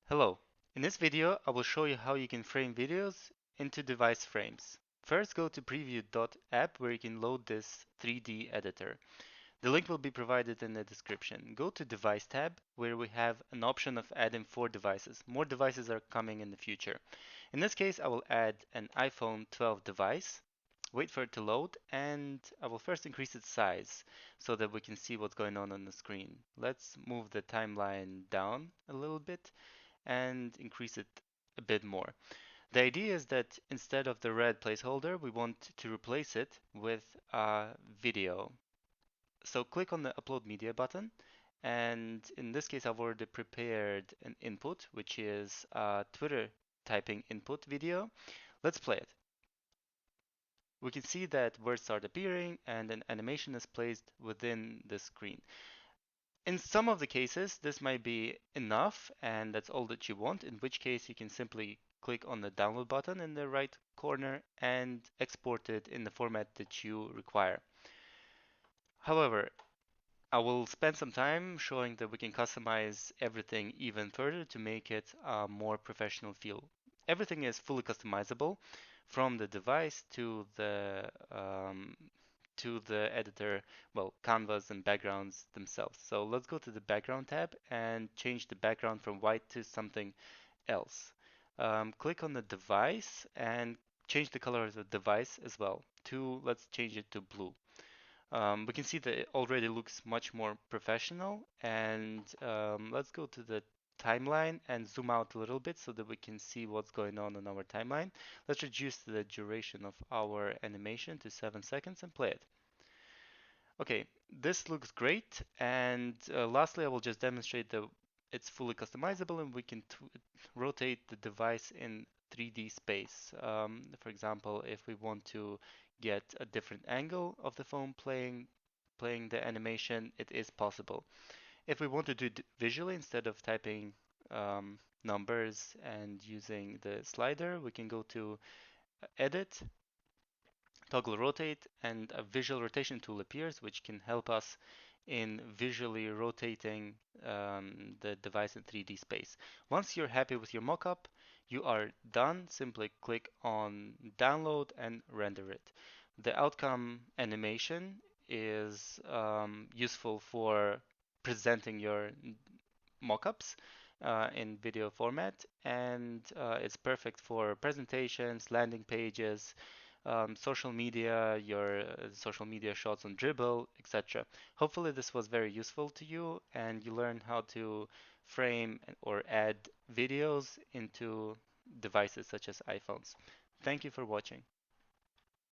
Hello. In this video, I will show you how you can frame videos into device frames. First, go to preview.app where you can load this 3D editor. The link will be provided in the description. Go to Device tab where we have an option of adding 4 devices. More devices are coming in the future. In this case, I will add an iPhone 12 device. Wait for it to load, and I will first increase its size so that we can see what's going on the screen. Let's move the timeline down a little bit and increase it a bit more. The idea is that instead of the red placeholder, we want to replace it with a video. So click on the Upload Media button, and in this case, I've already prepared an input, which is a Twitter typing input video. Let's play it. We can see that words start appearing and an animation is placed within the screen. In some of the cases, this might be enough and that's all that you want, in which case you can simply click on the download button in the right corner and export it in the format that you require. However, I will spend some time showing that we can customize everything even further to make it a more professional feel. Everything is fully customizable from the device to the editor, well, canvas and backgrounds themselves. So let's go to the background tab and change the background from white to something else. Click on the device and change the color of the device as well. Let's change it to blue. We can see that it already looks much more professional. And let's go to the timeline and zoom out a little bit so that we can see what's going on our timeline. Let's reduce the duration of our animation to 7 seconds and play it. Okay, this looks great. And lastly, I will just demonstrate that it's fully customizable and we can rotate the device in 3D space. For example, if we want to get a different angle of the phone playing the animation, it is possible. If we want to do it visually instead of typing numbers and using the slider, we can go to Edit, toggle rotate, and a visual rotation tool appears, which can help us in visually rotating the device in 3D space. Once you're happy with your mockup, you are done. Simply click on download and render it. The outcome animation is useful for presenting your mockups in video format, and it's perfect for presentations, landing pages, social media, your social media shots on Dribble, etc. Hopefully this was very useful to you and you learned how to frame or add videos into devices such as iPhones. Thank you for watching.